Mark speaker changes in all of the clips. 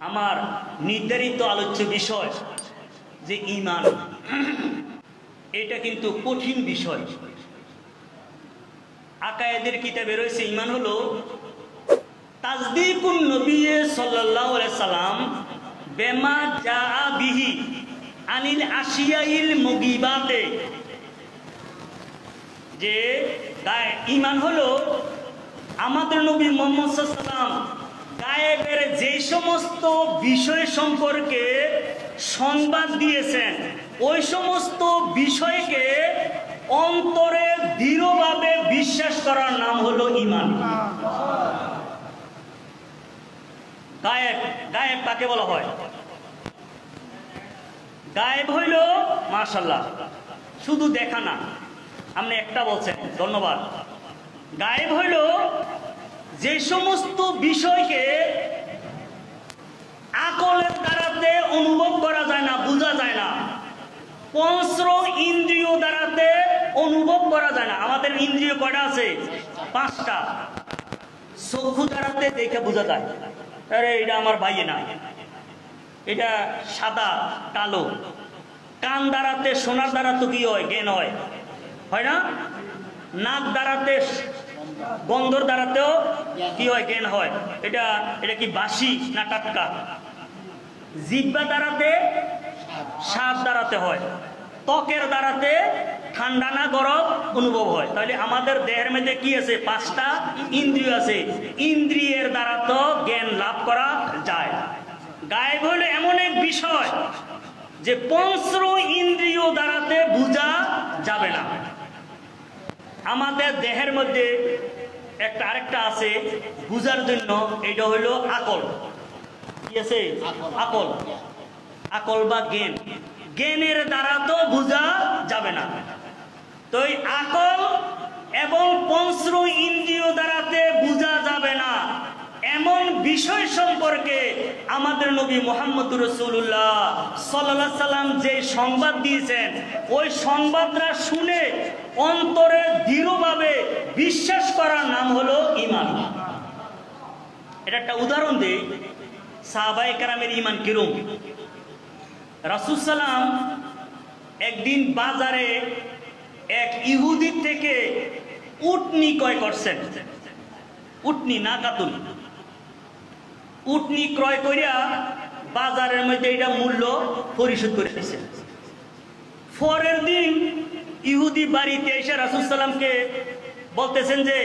Speaker 1: আমার নির্ধারিত আলোচ্য বিষয় যে ঈমান, এটা কিন্তু কঠিন বিষয়। আকায়েদের কিতাবে রয়েছে ঈমান হলো তাসদীকুন নবী সাল্লাল্লাহু আলাইহি সাল্লাম বিমা জাআ বিহি আনিল আশিয়াইল মুগীবাতে, যে ঈমান হলো আমাদের নবী মুহাম্মদ সাল্লাল্লাহু আলাইহি সাল্লাম গায়েবের যে সমস্ত বিষয় সম্পর্কে সংবাদ দিয়েছেন ওই সমস্ত বিষয়কে অন্তরে দৃঢ়ভাবে বিশ্বাস করার নাম হলো ঈমান। গায়েব, গায়েব কাকে বলা হয়? গায়েব হইল মাশাআল্লাহ শুধু দেখা না, আপনি একটা বলছেন, ধন্যবাদ। গায়েব হইল যে সমস্ত বিষয়কে আকলের দ্বারাতে অনুভব করা যায় না, বোঝা যায় না, পঞ্চ ইন্দ্রিয় দ্বারাতে অনুভব করা যায় না। আমাদের ইন্দ্রিয় কয়টা আছে? 5টা। চক্ষু দ্বারাতে দেখে বোঝা যায়, আরে এটা আমার ভাই না, এটা সাদা কালো। কান দ্বারাতে শোনার দ্বারা তো কি হয়? জ্ঞান হয়, হয় না? নাক দ্বারাতে গন্ধর দ্বারাতেও কি হয়? জ্ঞান হয়। এটা এটা কি বাসি না টাটকা? জিহ্বা দ্বারাতে স্বাদ দ্বারাতে হয়, ত্বকের দ্বারাতে ঠান্ডা না গরম অনুভব হয়। তাহলে আমাদের দেহের মধ্যে কি আছে? 5টা ইন্দ্রিয় আছে, ইন্দ্রিয়ের দ্বারা তো জ্ঞান লাভ করা যায়। গায়েব হলো এমন এক বিষয় যে পঞ্চ ইন্দ্রিয় দ্বারাতে বোঝা যাবে না। আমাদের দেহের মধ্যে একটা আরেকটা আছে বুঝার জন্য, এটা হলো আকল। কি আছে? আকল। আকল বা জ্ঞান, জ্ঞানের দ্বারা তো বোঝা যাবে না। তো এই আকল এবং পঞ্চ ইন্দ্রিয় দ্বারাতে বোঝা যাবে না এমন বিষয় সম্পর্কে আমাদের নবী মুহাম্মদুর রাসূলুল্লাহ সাল্লাল্লাহু আলাইহি সাল্লাম যে সংবাদ দিয়েছেন ওই সংবাদটা শুনে অন্তরে দৃঢ়ভাবে বিশ্বাস করার নাম হলো ঈমান। এটা একটা উদাহরণ দেই, সাহাবায়ে কেরামের ঈমান কিরকম। রাসূল সাল্লাম একদিন বাজারে এক ইহুদি থেকে উটনি ক্রয় করছেন। উটনি না কাতুন, উটনি ক্রয় করিয়া বাজারের মধ্যে এটা মূল্য পরিশোধ করে দিয়েছেন। পরের দিন ইহুদি বাড়িতে এসে রাসূল সাল্লামকে বলতেছেন যে,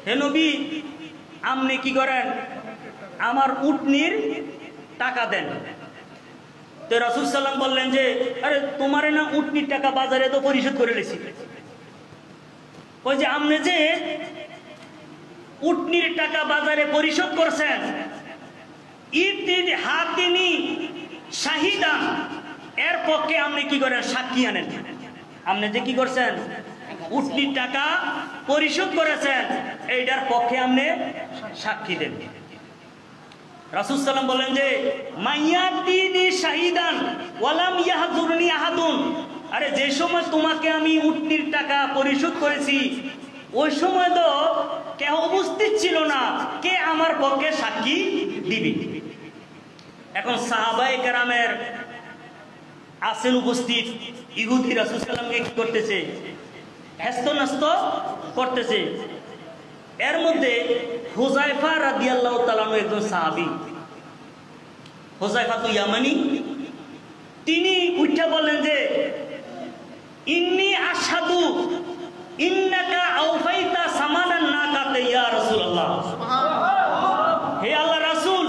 Speaker 1: হে নবী, আপনি কি করেন? আমার উটনির টাকা দেন। তো রাসূল সাল্লাম বললেন যে, আরে তোমারে না উটনির টাকা বাজারে তো পরিশোধ করে দিয়েছি। ওই যে আপনি যে উটনির টাকা বাজারে পরিশোধ করছেন, ইতিদ হাতিনি শাহিদান, এর পক্ষে আপনি কি করেন? সাক্ষী আনেন। আপনি যে কি করছেন? উটনির টাকা পরিশোধ করেছেন, এইটার পক্ষে আপনি সাক্ষী দেন। রাসূল সাল্লাম বলেন যে, মাইয়াতিনি শাহিদান ওয়ালাম ইয়াহজুরনি আহাদুন, আরে যে সময় তোমাকে আমি উটনির টাকা পরিশোধ করেছি ওই সময় তো কেউ উপস্থিত ছিল না, কে আমার পক্ষে সাক্ষী দিবে? এখন সাহাবায়ে কেরামের আছেন উপস্থিত, ইহুদি রাসূল সাল্লামকে কি করতেছে? হেস্তনাস্ত করতেছে। এর মধ্যে হুযায়ফা রাদিয়াল্লাহু তাআলা একজন সাহাবী, হুযায়ফা তো ইয়ামানি, তিনি উঠে বলেন যে, ইন্নী আশহাদু ইন্নাকা আওফাইতা সামানান নাকাতে ইয়া রাসূলুল্লাহ। হে আল্লাহর রাসূল,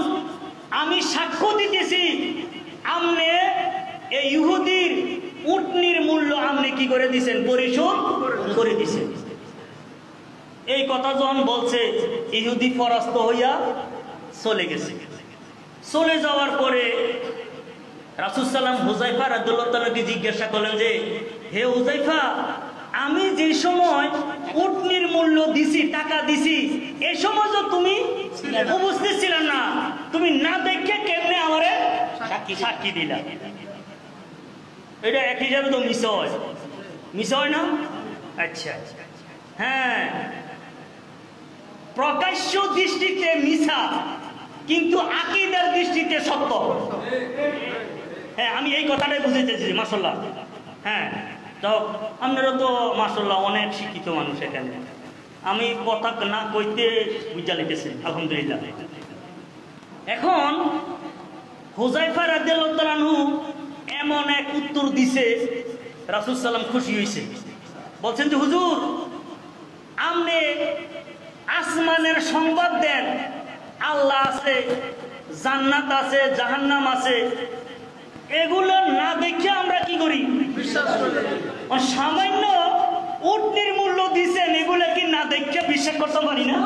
Speaker 1: আমি সাক্ষ্য দিতেছি আপনি এই ইহুদির উটনির মূল্য আপনি কি করে দিয়েছেন? পরিশোধ করে দিয়েছেন। এই কথা যখন বলছে, ইহুদি পরাস্ত হইয়া চলে গেছে। চলে যাওয়ার পরে রাসূল সাল্লাম হুযায়ফা রাদিয়াল্লাহু তাআলাকে জিজ্ঞাসা করলেন যে, হে হুযায়ফা, আমি যে সময় উটনির মূল্য দিছি, টাকা দিছি, এই সময় তো তুমি উপস্থিত ছিল না, তুমি না দেখে কেমনে আমারে সাক্ষী দিলা? এটা এক হিসাবে তো মিস হয়, মিস হয় না? আচ্ছা, হ্যাঁ, প্রকাশ্য দৃষ্টিতে মিছা, কিন্তু আকীদার দৃষ্টিতে সত্য। হ্যাঁ, আমি এই কথাটাই বুঝাইতে চাইছি। মাশাআল্লাহ। হ্যাঁ, যাও, আপনারা তো মাশাআল্লাহ অনেক শিক্ষিত মানুষ এখানে। আমি কথা না কইতে বুঝা লিখেছি, আলহামদুলিল্লাহ। এখন হুযায়ফা রাদিয়াল্লাহু তাআলা আনহু এমন এক উত্তর দিছে, রাসূল সাল্লাম খুশি হয়েছে। বলছেন যে হুজুর, আপনি আসমানের সংবাদ দেন, আল্লাহ আছে, জান্নাত আছে, জাহান্নাম আছে, এগুলো না দেখে আমরা কি করি? বিশ্বাস করি। সামান্য উটনির মূল্য দিছেন, এগুলো কি না দেখে বিশ্বাস করতে পারি না?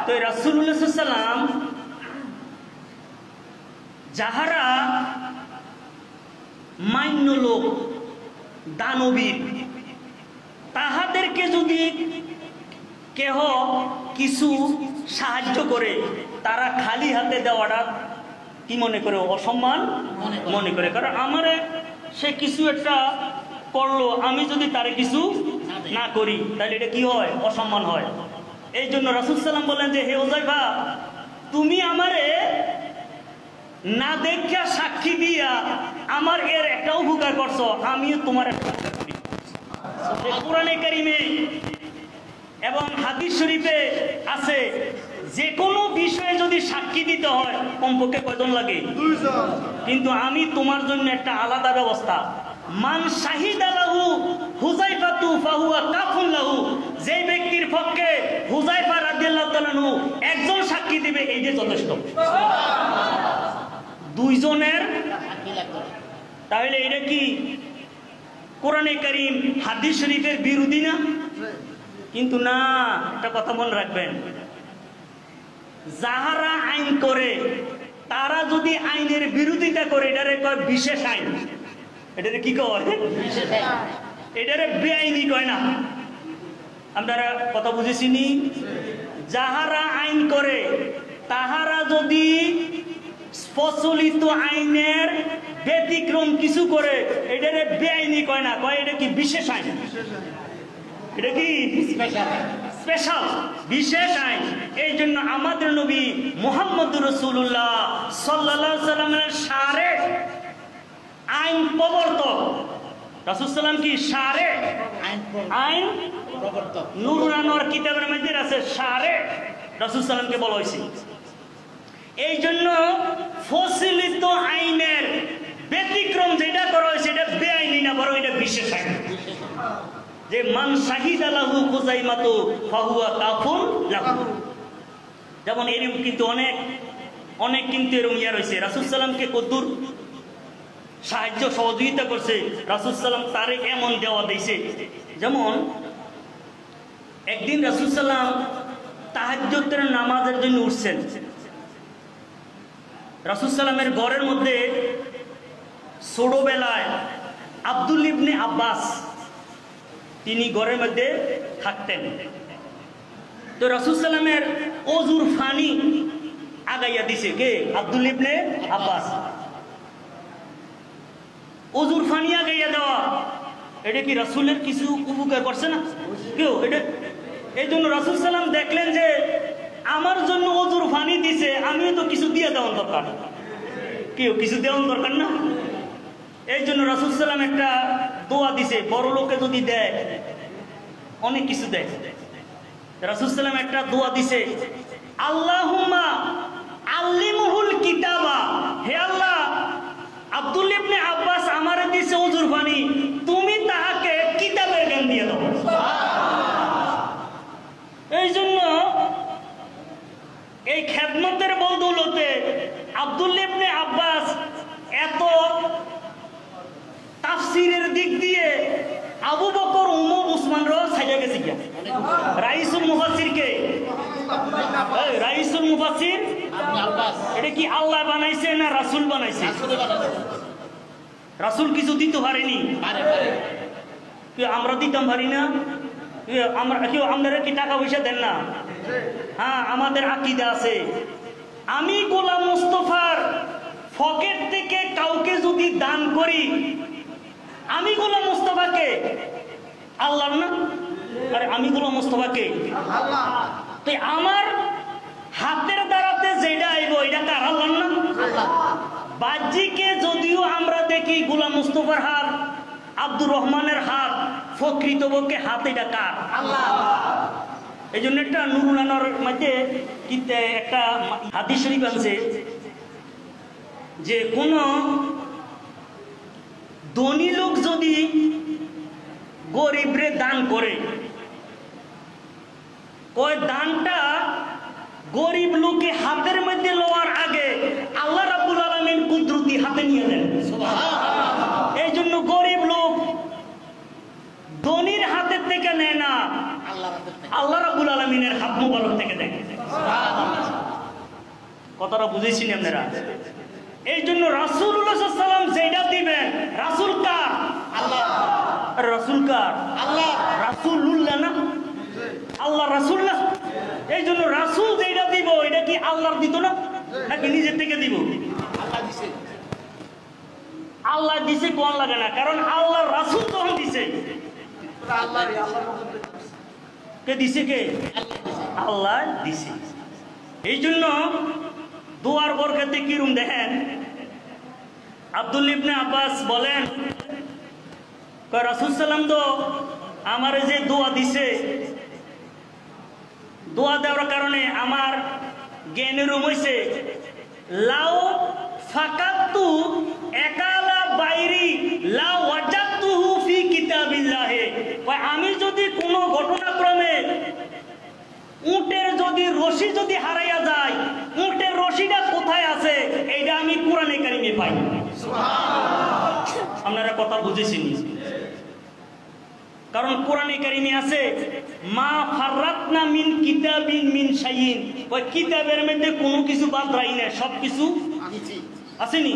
Speaker 1: তো রাসূলুল্লাহ সাল্লাল্লাহু আলাইহি ওয়াসাল্লাম যাহারা মান্য লোক, দানবীর, তাহাদেরকে যদি কেহ কিছু সাহায্য করে, তারা খালি হাতে দেওয়াটা কি মনে করে? অসম্মান মনে করে। কারণ আমারে সে কিছু একটা করলো, আমি যদি তারে কিছু না করি তাহলে এটা কি হয়? অসম্মান হয়। এই জন্য রাসূল সাল্লাম বলেন যে হে হুযায়ফা, তুমি আমারে না দেখা সাক্ষী দিয়া আমার এর একটা উপকার করছো, আমিও তোমার একটা করি। কোরআনে কারিমে এবং হাদিস শরীফে আছে, যে কোনো বিষয়ে যদি সাক্ষী দিতে হয় কমপক্ষে কয়জন লাগে? 2 জন। কিন্তু আমি তোমার জন্য একটা আলাদা ব্যবস্থা, মান শাহিদা লাহু হুযায়ফাতু ফাহুয়া কাফুন লাহু, যে ব্যক্তির পক্ষে হুযায়ফা রাদিয়াল্লাহু তাআলা আনহু একজন সাক্ষী দিবে, এই যে যথেষ্ট। 2 জনের সাক্ষী লাগবে। তাহলে এটা কি কোরআনে কারীম হাদিস শরীফের বিরোধী না? কিন্তু না, একটা কথা মনে রাখবেন, যাহারা আইন করে তারা যদি আইনের বিরোধিতা করে, এটারে কয় বিশেষ আইন। এটারে কি কয়? বিশেষ আইন। এটারে বেআইনি কয় না। আপনারা কথা বুঝেছিনি? যাহারা আইন করে তাহারা যদি প্রচলিত আইনের ব্যতিক্রম কিছু করে, এটারে বেআইনি কয় না, কয় এটা কি বিশেষ আইন। এটা কি স্পেশাল, বিশেষ আইন। এই জন্য আমাদের নবী মুহাম্মদুর রাসূলুল্লাহ সাল্লাল্লাহু আলাইহি ওয়াসাল্লামের শারে আইন প্রবর্তক। রাসূল সাল্লাম কি শারে আইন প্রবর্তক। নূরুল আনোয়ার কিতাবের মধ্যে আছে শারে, রাসূল সাল্লামকে বলা হয়েছে। এই জন্য প্রচলিত আইনের ব্যতিক্রম যেটা করা হয়েছে এটা বেআইনি না, বরং এটা বিশেষ আইন। যে মান শাহিদা লাহু হুযায়মাতু ফাহুয়া কাফুন লাহু। যেমন এরকম কিন্তু অনেক কিন্তু এরকম ইয়া রয়েছে। রাসূল সাল্লামকে কদ্দুর সাহায্য সহযোগিতা করছে, রাসূল সাল্লাম তারে এমন দেওয়া দিয়েছে। যেমন একদিন রাসূল সাল্লাম তাহাজ্জুদের নামাজের জন্য উঠছেন। রাসূল সাল্লামের ঘরের মধ্যে ছোটবেলায় আব্দুল ইবনে আব্বাস তিনি ঘরের মধ্যে থাকতেন। তো রাসূল সাল্লামের ওযুর ফানি আগাইয়া দিছে কে? আব্দুল ইবনে আব্বাস। ওযুর ফানি আগাইয়া দেওয়া, এটা কি রাসূলের কিছু উপকার করছে না কেউ? এটা এই জন্য রাসূল সাল্লাম দেখলেন যে আমার জন্য ওযুর ফানি দিছে, আমিও তো কিছু দিয়ে দেওয়ার দরকার, কেউ কিছু দেওয়ার দরকার না। এই জন্য রাসূল সাল্লাম একটা দোয়া দিছে, বড় লোকে যদি দেয় অনেক কিছু দেয়। রাসূল সাল্লাম একটা দোয়া দিছে, আল্লাহুম্মা আল্লিমহুল কিতাবা, হে আল্লাহ, আব্দুল ইবনে আব্বাস আমারে দিছে ওযুর পানি, তুমি তাহাকে কিতাবের জ্ঞান দিয়ে দাও। এই জন্য এই খেদমতের বদৌলতে আব্দুল ইবনে আব্বাস এত তাফসীরের দিক দিয়ে আবু বকর, উমর, উসমান র ছাইয়া গেছে কি রাইসুল মুফাসসির কে? রাইসুল মুফাসসির এটা কি আল্লাহ বানাইছে না রাসূল বানাইছে? রাসূল কিছু দিতে পারেনি, আমরা দিতাম পারি না? আপনারা কি টাকা পয়সা দেন না? হ্যাঁ, আমাদের আকীদা আছে। আমি গোলাম মুস্তাফার পকেট থেকে কাউকে যদি দান করি, আমি গোলাম মুস্তাফাকে আল্লাহর না, আরে আমি গোলাম মুস্তাফাকে আল্লাহ, তো আমার হাতের দ্বারাতে যেটা আইব এটা কার? আল্লাহর না। বাহ্যিকে যদিও আমরা দেখি গোলাম মুস্তাফার হাত, আব্দুর রহমানের হাত, প্রকৃতপক্ষে হাত এটা কার? আল্লাহ। এই জন্য একটা নুরুল আনোয়ার মধ্যে একটা হাদিস শরীফ আছে যে কোন ধনী লোক যদি গরিবরে দান করে, ওই দানটা গরিব লোকে হাতের মধ্যে লওয়ার আগে আল্লাহ রাব্বুল আলামিন কুদরতি হাতে নিয়ে নেন। এই জন্য গরিব লোক ধনীর হাতের থেকে নেয় না, আল্লাহ রাব্বুল আলামিনের হাত মুবারক থেকে নেয়। কথাটা বুঝেছি না আপনারা? এই জন্য রাসূলুল্লাহ সাল্লাল্লাহু আলাইহি ওয়াসাল্লাম যেটা দিবেন, রাসূল কার? আল্লাহ। রাসূল কার? আল্লাহ। রাসূলুল্লাহ না, আল্লাহ রাসূল না। এই জন্য রাসূল যেটা দিব এটা কি আল্লাহর দিত না, নাকি নিজের থেকে দিব? আল্লাহ দিছে। আল্লাহ দিছে কোন লাগে না, কারণ আল্লাহর রাসূল তখন দিছে। কে দিছে? কে? আল্লাহ দিছে। এই জন্য দোয়ার বরকতে কিরম দেখেন, আব্দুল্লাহ ইবনে আব্বাস বলেন রাসূল সাল্লাম তো আমার যে দোয়া দিছে, দোয়া দেওয়ার কারণে আমার জ্ঞানের হইছে লাউ ফাকাতু একালা বাইরি লা ওয়াজাতুহু ফি কিতাবিল্লাহ। আমি যদি কোনো ঘটনাক্রমে উটের যদি রশি যদি হারাইয়া যায়, উটের রশিটা কোথায় আছে এইটা আমি কোরআনে কারিমে পাই। সুবহানাল্লাহ। আপনারা কথা বুঝেছেন? কারণ কোরআনে কারিমে আছে মা ফাররাতনা মিন কিতাবিন মিন শাইইন, ওই কিতাবের মধ্যে কোনো কিছু বাদ রাখি না, সব কিছু আসেনি।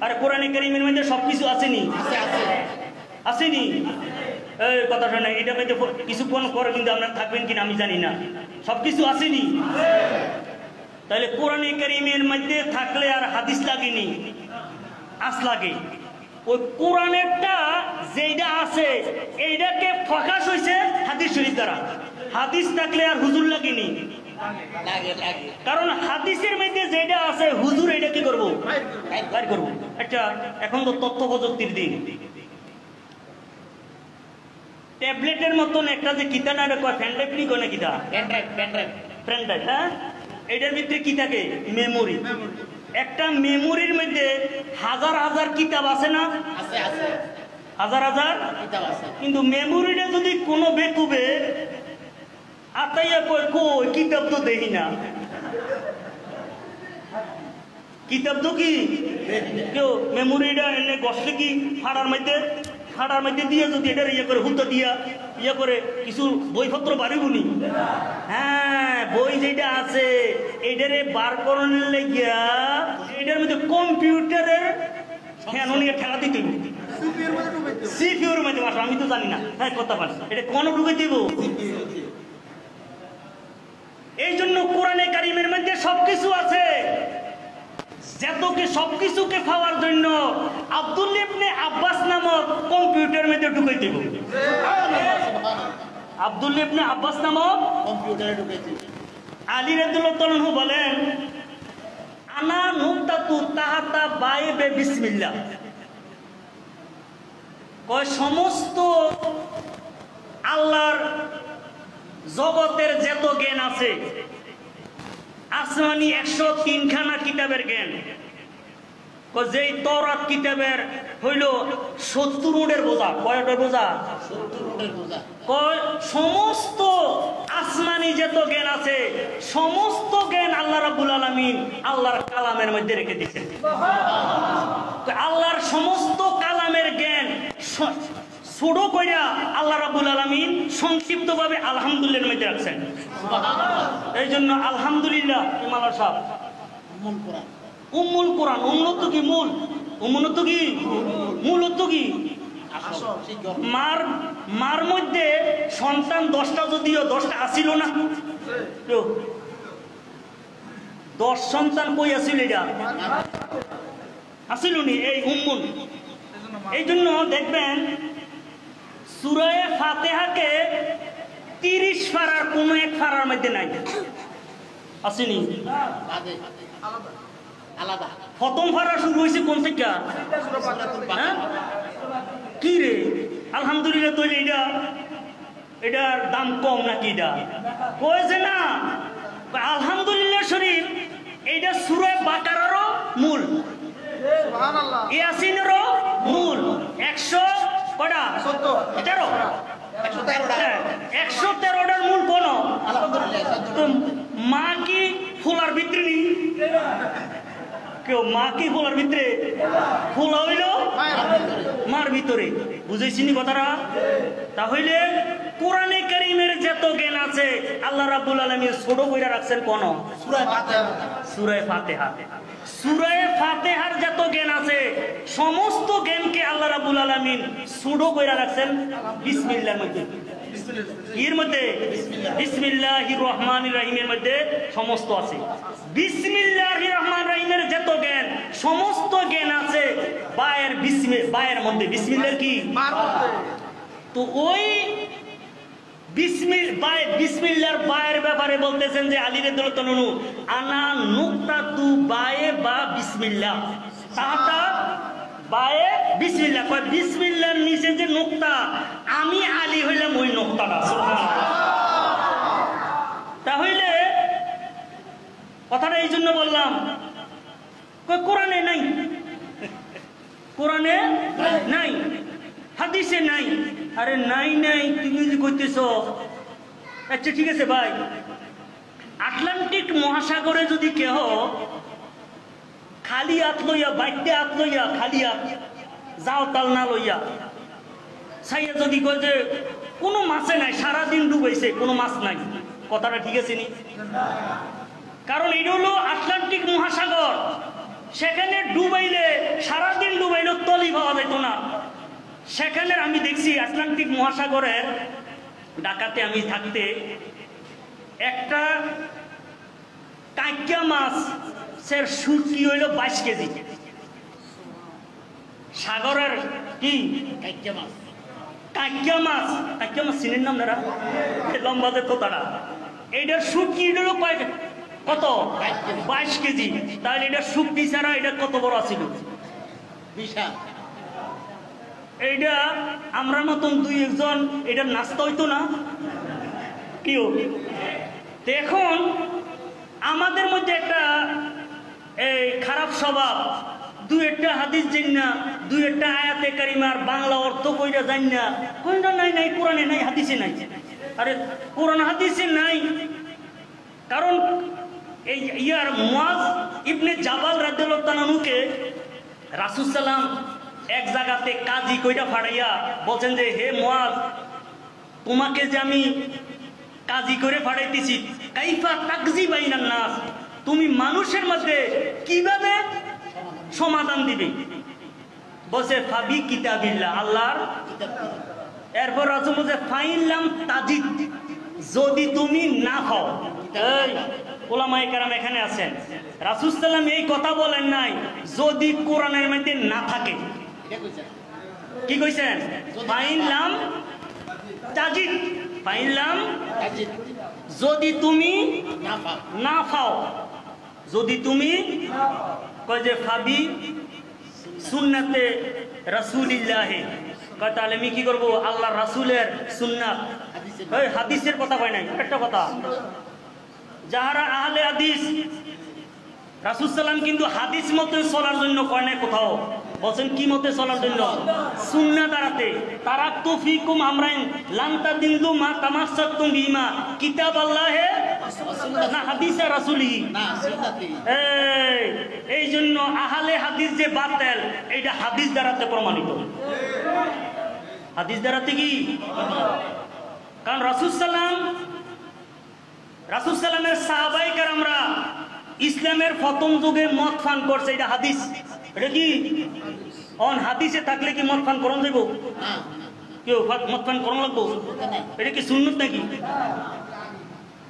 Speaker 1: আর কোরআনে কারিমের মধ্যে সবকিছু আসেনি? আসেনি। এই কথা শোনা, এটা মধ্যে কিছু কোন করে কিন্তু আপনারা থাকবেন কিনা আমি জানি না, সবকিছু আসেনি। তাহলে কোরআনে কারিমের মধ্যে থাকলে আর হাদিস লাগেনি, আস লাগে। ওই কোরআনেরটা যেটা আছে এইটাকে প্রকাশ হয়েছে হাদিস শরীফ দ্বারা। হাদিস থাকলে আর হুজুর লাগেনি, কারণ হাদিসের মধ্যে যেটা আছে হুজুর এটা কি করবো? বাইর করবো। আচ্ছা, এখন তো তথ্য প্রযুক্তির দিন, ট্যাবলেটের মতন একটা যে কিতা না কয় ফ্যানড্রাইভ নি কোন কিতা ফ্যানড্রাইভ, হ্যাঁ, এটার ভিতরে কি থাকে? মেমোরি। একটা মেমোরির মধ্যে হাজার হাজার কিতাব আছে না? হাজার হাজার কিতাব আছে, কিন্তু মেমোরিটা যদি কোনো বেকুবে আতাইয়া কয় কই কিতাব তো দেখি না, কিতাব তো কি কেউ মেমোরিটা এনে গসলে কি ফাড়ার মধ্যে দিয়ে যদি এটা ইয়ে করে হুতো দিয়া ইয়ে করে কিছু বইপত্র বাড়িবনি। হ্যাঁ, বই যেটা আছে এটারে বার করানোর লেগিয়া এটার মধ্যে কম্পিউটারের ফ্যান নিয়ে ঠেলা দিতে সিপিউর মধ্যে বাসা, আমি তো জানি না। হ্যাঁ, কথা পারছি, এটা কোন ঢুকে দিব? এই জন্য কোরআনে কারিমের মধ্যে সবকিছু আছে, যেতকে সবকিছুকে পাওয়ার জন্য আব্দুল্লাহ ইবনে আব্বাস নামক কম্পিউটার মধ্যে ঢুকাই দিব। আব্দুল্লাহ ইবনে আব্বাস নামক কম্পিউটারে ঢুকাই দিব। আলী রাদিয়াল্লাহু তাআলা বলেন আনা নুক্তাতু তাহাতা বাইবে বিসমিল্লাহ, কয় সমস্ত আল্লাহর জগতের যত জ্ঞান আছে, আসমানি 103 খানা কিতাবের জ্ঞান, যেই তওরাত কিতাবের হইল 70 উটের বোঝা। কয়টার বোঝা? 70 উটের বোঝা। কয় সমস্ত আসমানি যত জ্ঞান আছে সমস্ত জ্ঞান আল্লাহ রাব্বুল আলামিন আল্লাহর কালামের মধ্যে রেখে দিয়েছেন। আল্লাহর সমস্ত কালামের জ্ঞান ছোট কইরা আল্লাহ রাব্বুল আলামিন সংক্ষিপ্তভাবে আলহামদুলিল্লাহর মধ্যে রাখছেন। এই জন্য আলহামদুলিল্লাহ ইমাম সাহেব উম্মুল কোরআন, উম্মুলত কি মূল, উম্মুলত কি মূলত কি মার মধ্যে সন্তান 10টা, যদিও 10টা আসিল না, 10 সন্তান কই আসিল? এটা আসিলুনি এই উম্মুন। এই জন্য দেখবেন সূরা ফাতিহাকে 30 পারার কোন এক পারার মধ্যে নাই, আসেনি আলাদা। প্রথম পারা শুরু হয়েছে কোন থেকে? হ্যাঁ কি রে, আলহামদুলিল্লাহ তৈরি এটার দাম কম নাকি? এটা কয়েছে না আলহামদুলিল্লাহ শরীফ এইটা সূরা বাকারারও মূল, ইয়াসিনেরও মূল। 100 কটা 113টার মূল কোন? তো মা কি ফুলার ভিতরে? কেউ মা কি ফুলার ভিতরে? ফুলা হইল মার ভিতরে। বুঝেছিনি কথাটা? তাহলে কোরআনে কারীমের যত জ্ঞান আছে আল্লাহ রাব্বুল আলামিন ছোট কইরা রাখছেন কোন? সূরা ফাতিহা। সূরা ফাতিহার যত জ্ঞান আছে সমস্ত জ্ঞানকে আল্লাহ রাব্বুল আলামিন ছোট কইরা রাখছেন বিসমিল্লাহর মধ্যে। এর মধ্যে বিসমিল্লাহির রহমানির রহিমের মধ্যে সমস্ত আছে। বিসমিল্লাহির রহমানির রহিমের যত জ্ঞান সমস্ত জ্ঞান আছে বায়ের মধ্যে। বিসমিল্লাহর কি? তো ওই বিসমিল্লাহর বায়ের ব্যাপারে বলতেছেন যে আলী রাদিয়াল্লাহু তাআলা আনা নুক্তাতু বায়ে বা বিসমিল্লাহ, তাহতা বায়ে বিসমিল্লাহ। কয় বিসমিল্লাহর নিচে যে নুক্তা, আমি আলী হইলাম ওই নুক্তাটা। তাহলে কথাটা এই জন্য বললাম, কোরআনে নাই, কোরআনে নাই, হাদিসে নাই। আরে নাই নাই তুমি যে কইতেছ, আচ্ছা ঠিক আছে ভাই, আটলান্টিক মহাসাগরে যদি কেহ খালি হাত লইয়া, বাইতে হাত লইয়া, খালি হাত যাও তাল না লইয়া সাইয়া যদি কয় যে কোনো মাছে নাই, সারাদিন ডুবাইছে কোনো মাছ নাই, কথাটা ঠিক আছে নি? কারণ এটা হলো আটলান্টিক মহাসাগর, সেখানে ডুবাইলে সারাদিন ডুবাইলে তলি পাওয়া যেত না। সেখানে আমি দেখছি আটলান্টিক মহাসাগরের ঢাকাতে আমি থাকতে একটা কাঁকিয়া মাছ সের সুটকি হইল 22 কেজি। সাগরের কি কাঁকিয়া মাছ, কাঁকিয়া মাছ চিনেন না আপনারা? লম্বা যে তোতাটা, এইটার সুটকি হইল কত? 22 কেজি। তাহলে এটা সুটকি ছাড়া এটা কত বড় ছিল? বিশাল। এইটা আমরা মতন 2-1 এটা নাস্তা হইতো না কেউ। এখন আমাদের মধ্যে একটা এই খারাপ স্বভাব, 2-1টা হাদিস জানি না, 2-1টা আয়াতে কারিমার বাংলা অর্থ কইরা জানি না, কইরা নাই নাই কোরআনে নাই, হাদিসে নাই। আরে কোরআন হাদিসে নাই, কারণ এই মুআজ ইবনে জাবাল রাদিয়াল্লাহু তাআলা আনহুকে রাসূল সাল্লাল্লাহু আলাইহি ওয়াসাল্লাম এক জায়গাতে কাজী কইরা ফাড়াইয়া বলছেন যে হে মুআজ, তোমাকে যে আমি কাজী করে ফাড়াইতেছি, কাইফা তাকজি বাইনান নাস, তুমি মানুষের মধ্যে কিভাবে সমাধান দিবে? বলছে ফাবি কিতাবিল্লাহ, আল্লাহর। এরপর রাসূল বলছে ফাইনলাম তাজিদ, যদি তুমি না খাও। এই ওলামায়ে কেরাম এখানে আছেন, রাসূল সাল্লাল্লাহু আলাইহি ওয়াসাল্লাম এই কথা বলেন নাই যদি কোরআনের মধ্যে না থাকে। কি কইছেন? ফাইনলাম তাজিদ, ফাইনলাম যদি তুমি না খাও, যদি তুমি কয় যে ফাবি সুন্নাতে রাসূলিল্লাহ, কয় তাহলে আমি কি করব? আল্লাহর রাসূলের সুন্নাত, ওই হাদিসের কথা কয় নাই। একটা কথা, যাহারা আহলে হাদিস, রাসূল সাল্লাল্লাহু কিন্তু হাদিস মতে চলার জন্য কয় নাই কোথাও, বলছেন কি মতে চলার জন্য? সুন্নাহ দ্বারাতে। তারাকতু ফিকুম আমরাইন লান তাদিল্লু মা তামাসসাকতুম বিহিমা, কিতাব আল্লাহে না হাদিসে রাসূলি না সুন্নতি। এই জন্য আহলে হাদিস যে বাতিল, এইটা হাদিস দ্বারাতে প্রমাণিত। হাদিস দ্বারাতে কি? কারণ রাসূল সাল্লাল্লাহু সাহাবায়ে কেরামরা ইসলামের প্রথম যুগে মদ পান করছে, এটা হাদিস। এটা কি হাদিসে থাকলে কি মদ পান করন যাইব? কেউ মদ পান করন লাগবো? এটা কি সুন্নত নাকি?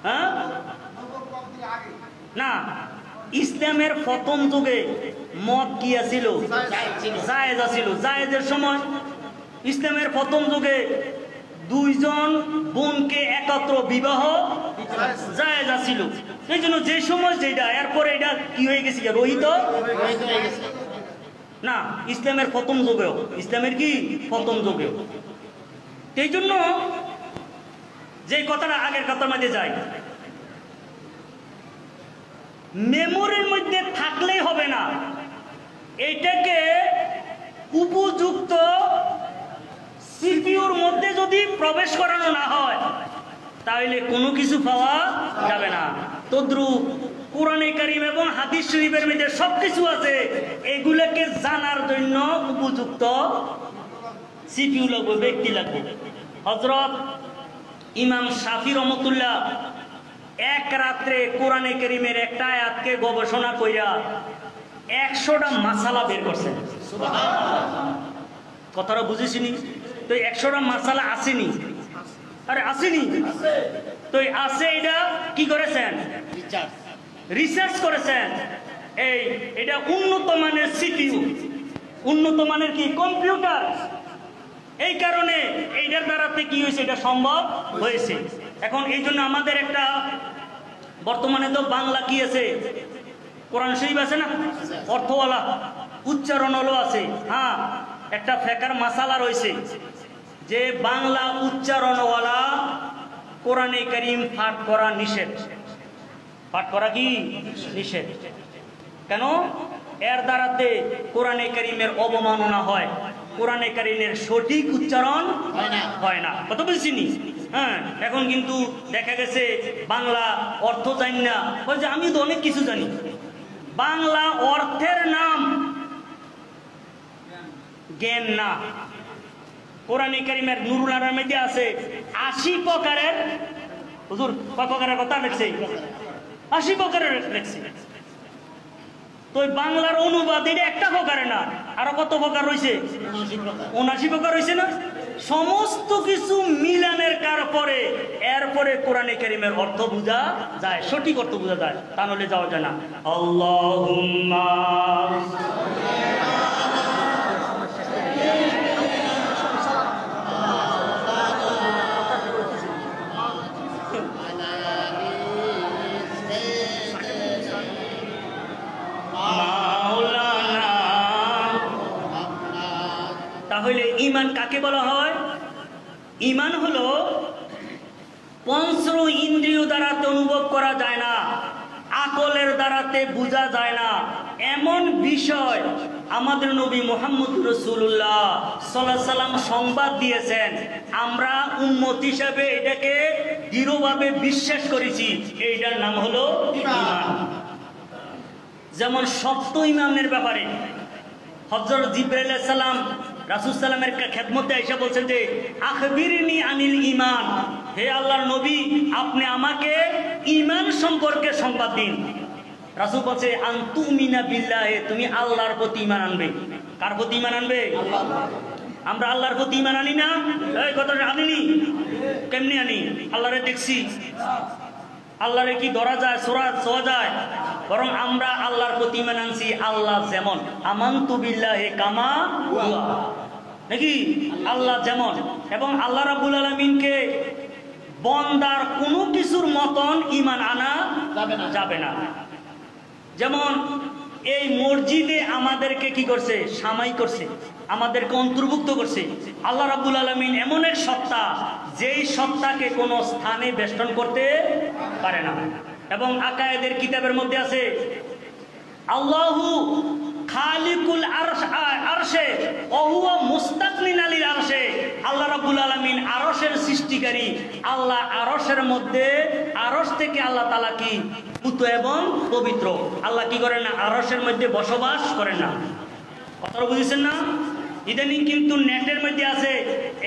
Speaker 1: হ্যাঁ না, ইসলামের প্রথম যুগে মদ কি আছিল? জায়েজ আছিল। জায়েজের সময় ইসলামের প্রথম যুগে দুইজন বোনকে একত্র বিবাহ জায়েজ আছিল। এই জন্য যে সময় যেটা এরপরে এটা কি হয়ে গেছে? রহিত না, ইসলামের প্রথম যুগেও, ইসলামের কি প্রথম যুগেও। এই জন্য যে কথাটা আগের কথার মধ্যে যায়, মেমোরির মধ্যে থাকলেই হবে না, এটাকে উপযুক্ত সিপিইউর মধ্যে যদি প্রবেশ করানো না হয় তাহলে কোনো কিছু পাওয়া যাবে না। তদ্রুপ কোরআনে কারীম এবং হাদিস শরীফের মধ্যে সবকিছু আছে, এগুলোকে জানার জন্য উপযুক্ত সিপিইউ লাগবে, ব্যক্তি লাগবে। হযরত ইমাম শাফি রহমতুল্লাহ এক রাত্রে কোরআনে কারীমের একটা আয়াতকে গবেষণা কইরা 100টা মাসালা বের করছেন। কথাটা বুঝেছিনি? তো 100টা মাসালা আসেনি? আরে আসেনি তো আছে। এটা কি করেছেন? রিসার্চ করেছেন। এটা উন্নত মানের সিপিইউ, উন্নত মানের কি কম্পিউটার। এই কারণে এইটার দ্বারাতে কি হয়েছে? এটা সম্ভব হয়েছে। এখন এই জন্য আমাদের একটা বর্তমানে তো বাংলা কি আছে? কোরআন শরীফ আছে না, অর্থওয়ালা, উচ্চারণওয়ালা আছে। হ্যাঁ, একটা ফেকার মাসালা রয়েছে যে বাংলা উচ্চারণওয়ালা কোরআনে কারীম পাঠ করা নিষেধ। পাঠ করা কি নিষেধ? কেন? এর দ্বারাতে কোরআনে কারীমের অবমাননা হয়, কোরআনে কারীমের সঠিক উচ্চারণ হয় না। কত বুঝছিনি? হ্যাঁ, এখন কিন্তু দেখা গেছে বাংলা অর্থ জানি না, বলছে আমি তো অনেক কিছু জানি। বাংলা অর্থের নাম জ্ঞান না। কোরআনে কারীমের নুরুল আনার মধ্যে আছে 80 প্রকারের, হুজুর কয় প্রকারের কথা লিখছে? 80 প্রকারের লিখছে। তো বাংলার অনুবাদ এটা একটা প্রকারের না, আরো কত প্রকার রয়েছে? 79 প্রকার রয়েছে না? সমস্ত কিছু মিলানের পরে এরপরে কোরআনে কারীমের অর্থ বোঝা যায়, সঠিক অর্থ বোঝা যায়, তা নাহলে যাওয়া যায় না। আল্লাহুম্মা তাহলে ঈমান কাকে বলা হয়? ঈমান হলো পঞ্চ ইন্দ্রিয় দ্বারাতে অনুভব করা যায় না, আকলের দ্বারাতে বোঝা যায় না এমন বিষয় আমাদের নবী মুহাম্মদ রাসূলুল্লাহ সাল্লাল্লাহু আলাইহি সাল্লাম সংবাদ দিয়েছেন। আমরা উম্মত হিসেবে এটাকে দৃঢ়ভাবে বিশ্বাস করেছি। এইটার নাম হলো ঈমান। যেমন সপ্ত ঈমানের ব্যাপারে হযরত জিবরাইল আলাইহিস সালাম রাসূল সাল্লামের খেদমতে এসে বলছেন যে আখবিরনি আনিল ঈমান, হে আল্লাহর নবী আপনি আমাকে ঈমান সম্পর্কে সংবাদ দিন। রাসূল বলছে আনতুমিনা বিল্লাহি, তুমি আল্লাহর প্রতি ঈমান আনবে। কার প্রতি ঈমান আনবে? আমরা আল্লাহর প্রতি ঈমান আনি না? এই কথাটা আনিনি? কেমনি আনি? আল্লাহরে দেখছি, আল্লাহরে কি ধরা যায়, ছোঁয়া যায়? বরং আমরা আল্লাহর প্রতি ঈমান আনছি আল্লাহ যেমন, আমানতু বিল্লাহি কামা হুয়া, নাকি আল্লাহ যেমন। এবং আল্লাহ রাব্বুল আলামিনকে বান্দার কোনো কিছুর মতন ঈমান আনা যাবে না। যেমন এই মসজিদে আমাদেরকে কি করছে? সামাই করছে, আমাদেরকে অন্তর্ভুক্ত করছে। আল্লাহ রাব্বুল আলামিন এমন এক সত্তা, যেই সত্তাকে কোনো স্থানে বেষ্টন করতে পারে না। এবং আকায়েদের কিতাবের মধ্যে আছে আল্লাহু খালিকুল আরশে ওয়া হুয়া মুস্তাকনিন আলিল আরশে, আল্লাহ রাব্বুল আলামিন আরশের সৃষ্টিকারী। আল্লাহ আরশের মধ্যে, আরশ থেকে আল্লাহ তাআলা কি মুক্ত এবং পবিত্র। আল্লাহ কি করেন না? আরশের মধ্যে বসবাস করেন না। কথাটা বুঝেছেন না? ইদানিং কিন্তু নেটের মধ্যে আছে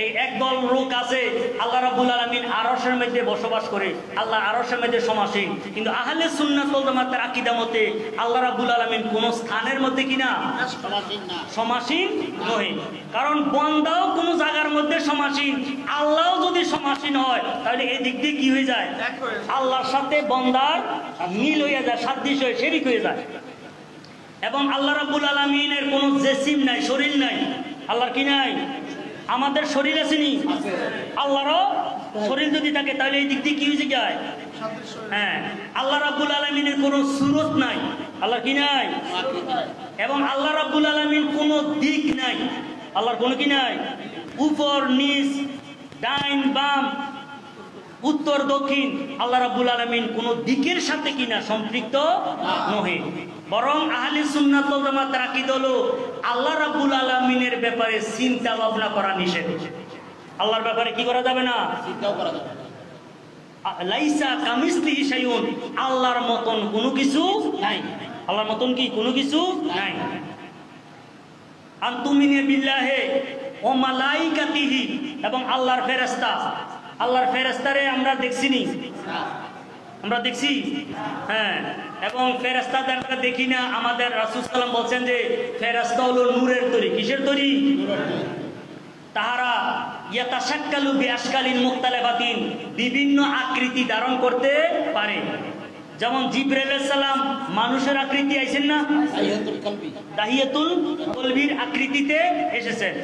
Speaker 1: এই একদল লোক আছে আল্লাহ রাব্বুল আলামিন আরশের মধ্যে বসবাস করে, আল্লাহ আরশের মধ্যে সমাসীন। কিন্তু আহলে সুন্নাত ওয়াল জামাতের আকীদা মতে আল্লাহ রাব্বুল আলামিন কোন স্থানের মধ্যে কিনা সমাসীন নয়। কারণ বান্দাও কোন জায়গার মধ্যে সমাসীন সমাসীন, আল্লাহও যদি সমাসীন হয় তাহলে এই দিক দিয়ে কি হয়ে যায়? আল্লাহর সাথে বন্দার মিল হয়ে যায়, সাদৃশ্য হয়ে শরীক হয়ে যায়। এবং আল্লাহ রাব্বুল আলামিনের কোনো জেসিম নাই, শরীর নাই। আল্লাহর কি নাই? আমাদের শরীর আছে নি? আল্লাহরও শরীর যদি থাকে তাহলে এই দিক দিয়ে কি হয়ে যায়? হ্যাঁ। আল্লাহ রাব্বুল আলামিনের কোনো সুরত নাই। আল্লাহর কি নাই? এবং আল্লাহ রাব্বুল আলামিন কোনো দিক নাই। আল্লাহর কোনো কি নাই? উপর নিচ, ডাইন বাম, উত্তর দক্ষিণ, আল্লাহ রাব্বুল আলামিন কোনো দিকের সাথে কিনা সম্পৃক্ত নহে। বরং আহলে সুন্নাত ওয়াল জামাতের আকীদা হলো আল্লাহ রাব্বুল আলামিনের ব্যাপারে চিন্তা ভাবনা করা নিষেধ। আল্লাহর ব্যাপারে কি করা যাবে না? চিন্তাও করা যাবে না। লাইসা কামিসলিহি শাইউন, আল্লাহর মতন কোনো কিছু নাই। আল্লাহর মতন কি কোনো কিছু নাই। আনতুমিনে বিল্লাহি ওয়া মালাইকাতিহি, এবং আল্লাহর ফেরেশতা। আল্লাহর ফেরেশতারে আমরা দেখছিনি? আমরা দেখছি, হ্যাঁ। এবং ফেরেশতাদের আমরা দেখি না। আমাদের রাসূল সাল্লাল্লাহু আলাইহি ওয়াসাল্লাম বলেন যে ফেরেশতা হলো নূরের তৈরি। কিসের তৈরি? তাহারা ইয়াতাশাক্কালু বিআশকালিন মুখতালিফাতিন, বিভিন্ন আকৃতি ধারণ করতে পারে। যেমন জিবরাইল আলাইহিস সালাম মানুষের আকৃতি আইছেন না? দাহিয়াতুল কলবির আকৃতিতে এসেছেন।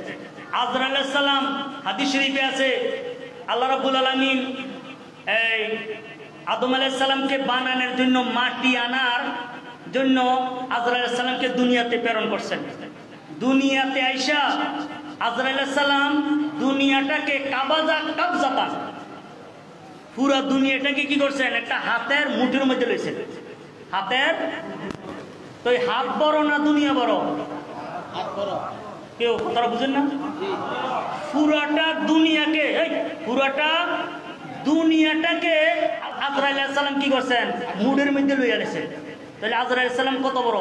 Speaker 1: আজরাইল আলাইহিস সালাম, হাদিস শরীফে আছে, আল্লাহ রাব্বুল আলামিন এই আদম আলাইহিস সালামকে বানানোর জন্য মাটি আনার জন্য আজরাইল আলাইহিস সালামকে দুনিয়াতে প্রেরণ করছেন। দুনিয়াতে আইসা আজরাইল আলাইহিস সালাম দুনিয়াটাকে কাবজাতান, পুরা দুনিয়াটাকে কি করছেন? একটা হাতের মুঠির মধ্যে লইছেন। হাতের তো হাত বড় না দুনিয়া বড়? হাত বড়। কেউ তারা বুঝেন না? পুরাটা দুনিয়াকে, পুরাটা দুনিয়াটাকে আজরাইল আলাইহিস সালাম কি করছেন? মুঠের মধ্যে লইয়া নিছেন। তাহলে আজরাইল আলাইহিস সালাম কত বড়?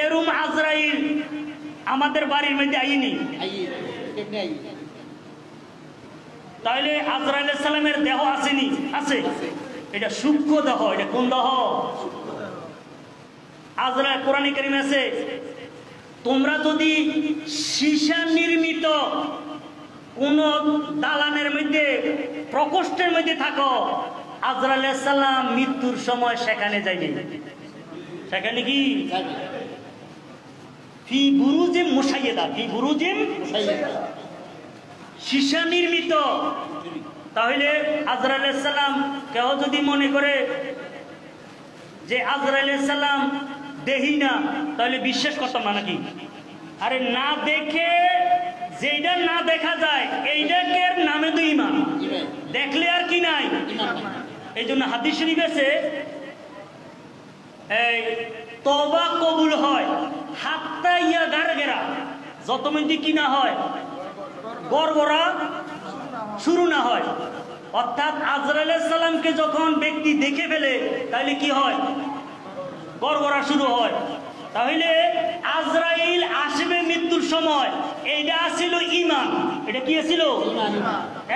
Speaker 1: এরম আজরাইল আমাদের বাড়ির মধ্যে আইনি। তাহলে আজরাইল আলাইহিস সালামের দেহ আসেনি? আছে। এটা সূক্ষ্ম দেহ। এটা কোন দেহ? আজরাইল, কোরআনে কারিমে আছে, তোমরা যদি সীসা নির্মিত কোন দালানের মধ্যে, প্রকোষ্ঠের মধ্যে থাকো, আজরাইল আলাইহিস সালাম মৃত্যুর সময় সেখানে যাইবে। সেখানে কি? ফি বুরুজিম মুশাইয়াদা, ফি বুরুজিম মুশাইয়াদা, সীসা নির্মিত। তাহলে আজরাইল আলাইহিস সালাম, কেউ যদি মনে করে যে আজরাইল আলাইহিস সালাম দেহি না, তাহলে বিশ্বাস করতাম না নাকি? আরে না দেখে, যেইটা না দেখা যায় এইটাকে নামে তো ঈমান। দেখলে আর কি নাই? এই জন্য হাদিস শরীফ আছে, এই তওবা কবুল হয় হাত্তা ইয়া গারগেরা, যত মধ্যে কি না হয়, গড়গড়া শুরু না হয়। অর্থাৎ আজরাইল আলাইহিস সালামকে যখন ব্যক্তি দেখে ফেলে তাহলে কি হয়? গড়গড়া শুরু হয়। তাহলে আজরাইল আসবে মৃত্যুর সময়, এইটা ছিল ঈমান। এটা কি ছিল?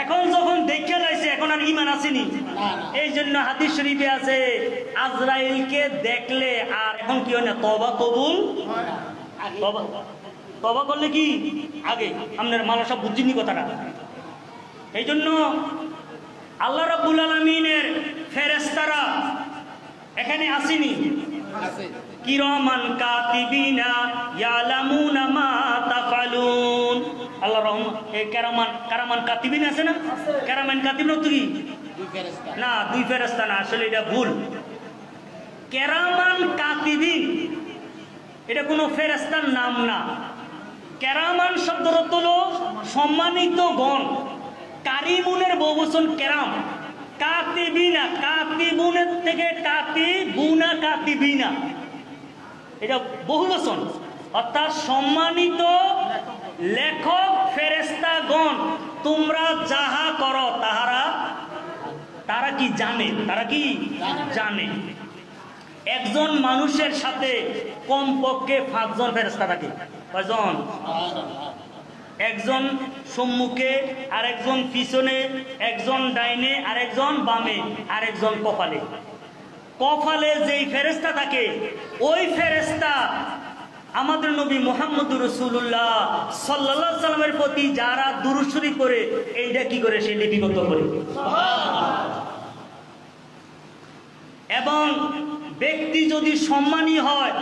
Speaker 1: এখন যখন দেখে লাইছে, এখন আর ঈমান আসেনি। এই জন্য হাদিস শরীফে আছে, আজরাইলকে দেখলে আর এখন কি হয় না? তওবা কবুল। তওবা করলে কি আগে? আপনার মানুষ সব বুঝিনি কথাটা। এই জন্য আল্লাহ রাব্বুল আলামিনের ফেরেশতারা এখানে আসেনি। কিরামান কাতিবিনা ইয়ালামুনা মা তাফালুন। আল্লাহ এই কারামান কাতিবিন আছে না? কারামান কাতিবিন তো কি? না, দুই ফেরেশতা না, আসলে এটা ভুল। কেরামান কাতিবিন এটা কোনো ফেরেশতার নাম না। কেরামান শব্দের অর্থ হলো সম্মানিত গণ। কারিমুনের বহুবচন কেরাম। কাতিবিনা, কাতিবুনের থেকে কাতিবুনা, কাতিবিনা এটা বহুবচন, অর্থাৎ সম্মানিত লেখক ফেরেশতাগণ, তোমরা যাহা করো তারা কি জানে? তারা কি জানে? একজন মানুষের সাথে কমপক্ষে 5 জন ফেরেশতা থাকে। কয়জন? একজন সম্মুখে, আরেকজন পিছনে, একজন ডাইনে, আরেকজন বামে, আরেকজন কপালে। কপালে যেই ফেরেশতা থাকে ওই ফেরেশতা আমাদের নবী মুহাম্মদুর রাসূলুল্লাহ সাল্লাল্লাহু আলাইহি সাল্লামের প্রতি যারা দুরূদ শরীফ করে এইটা কি করে সে লিপিবদ্ধ করে। এবং ব্যক্তি যদি সম্মানী হয়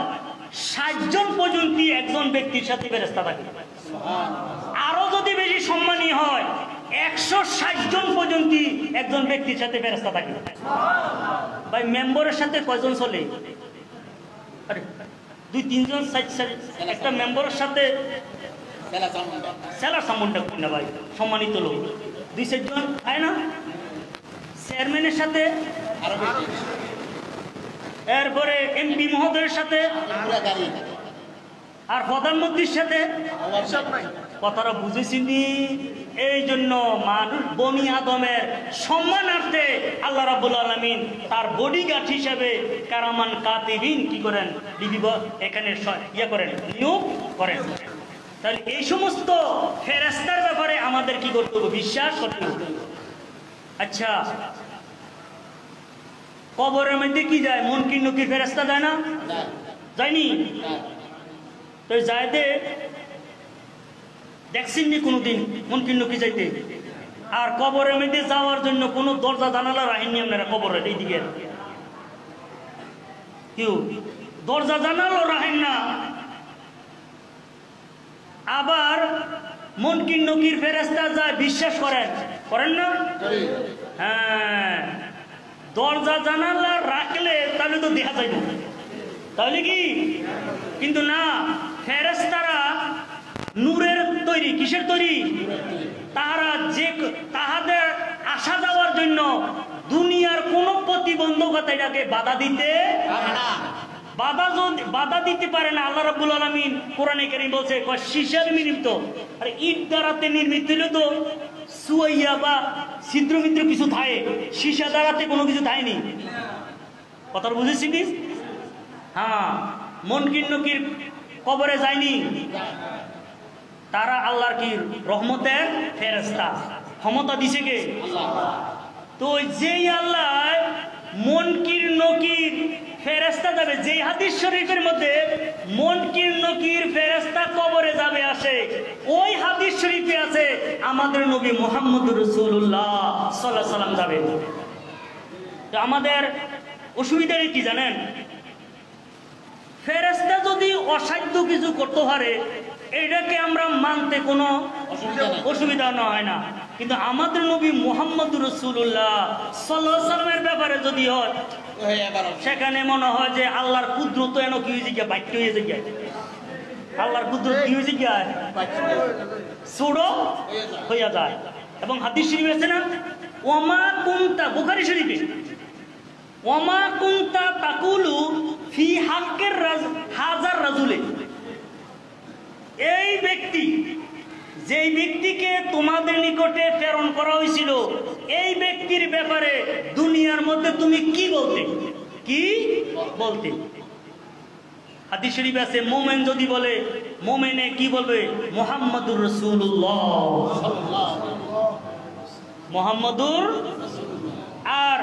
Speaker 1: 60 জন পর্যন্ত একজন ব্যক্তির সাথে ফেরেশতা থাকে। আরো যদি বেশি সম্মানী হয় 160 জন পর্যন্ত একজন ব্যক্তির সাথে ফেরেশতা থাকে। ভাই মেম্বারের সাথে কয়জন চলে? আরে 2-3 জন একটা মেম্বারের সাথে সেলার সামনটা কোন না ভাই, সম্মানিত লোক 2-4 জন হয় না? চেয়ারম্যানের সাথে, এরপরে এমপি মহোদয়ের সাথে, আর প্রধানমন্ত্রীর সাথে। কথাটা বুঝেছিনি? এই জন্য মানুষ বনি আদমের সম্মানার্থে আল্লাহ রাব্বুল আলামিন তার বডিগার্ড হিসেবে কারামান কাতিবিন কি করেন, এখানে ইয়া করেন, নিয়োগ করেন। তাহলে এই সমস্ত ফেরেশতার ব্যাপারে আমাদের কি করতে হবে? বিশ্বাস করতে হবে। আচ্ছা, কবরের মধ্যে কি যায়? মুনকির নকির ফেরেশতা যায় না? যায়নি? তো যাইতে দেখছেননি কোনোদিন মুনকির নকির যাইতে? আর কবরের মধ্যে যাওয়ার জন্য কোনো দরজা জানালা রাখেননি আপনারা কবরের এইদিকে? কেউ দরজা জানালো রাখেন না। আবার মুনকির নকির ফেরেশতা যায়, বিশ্বাস করেন না? হ্যাঁ, দরজা জানালা রাখলে তাহলে তো দেখা যায় না, তাহলে কি? কিন্তু না, ফেরেশতারা নূরের তৈরি। কিসের তৈরি? তাহাদের আসা যাওয়ার জন্য দুনিয়ার কোন প্রতিবন্ধকতা এটাকে বাধা দিতে পারে না। আল্লাহ রাব্বুল আলামিন কোরআনে কারীম বলছে সীসার নির্মিত, আর ইট দ্বারাতে নির্মিত হলে তো সুয়াইয়া বা ছিদ্র মিদ্র কিছু থাকে, সীসা দ্বারাতে কোনো কিছু থাকেনি। কথা বুঝেছিস? হ্যাঁ, মুনকির নকির কবরে যায়নি, তারা আল্লাহর কি রহমতের ফেরেশতা। ক্ষমতা দিছে কে? তো যেই আল্লাহ মুনকির নকির ফেরেশতা যাবে, যেই হাদিস শরীফের মধ্যে মুনকির নকির ফেরেশতা কবরে যাবে আসে, ওই হাদিস শরীফে আছে আমাদের নবী মুহাম্মদুর রাসূলুল্লাহ সাল্লাল্লাহু আলাইহি সাল্লাম যাবে। তো আমাদের অসুবিধাটা কি জানেন? ফেরেশতা যদি অসাধ্য কিছু করতে পারে এটাকে আমরা মানতে কোনো অসুবিধা হয় না, কিন্তু আমাদের নবী মুহাম্মদুর রাসূলুল্লাহ সাল্লাল্লাহু আলাইহি সাল্লামের ব্যাপারে যদি হয় সেখানে মনে হয় যে আল্লাহর কুদরত এন কি হয়েছে গিয়া, বাক্য হয়েছে গিয়া। আল্লাহর কুদরত কি হয়েছে গিয়া, ছোট হইয়া যায়। এবং হাদিস শরীফে আছে না, ওমা কুনতা, বুখারী শরীফে, ওমা কুনতা তাকুলু ফি হাক্কির হাজার রাজুলে, এই ব্যক্তি, যেই ব্যক্তিকে তোমাদের নিকটে প্রেরণ করা হয়েছিল, এই ব্যক্তির ব্যাপারে দুনিয়ার মধ্যে তুমি কি বলতে? হাদিস শরীফে আছে মোমেন যদি বলে, মোমেনে কি বলবে? মুহাম্মাদুর রাসূলুল্লাহ, মুহাম্মাদুর। আর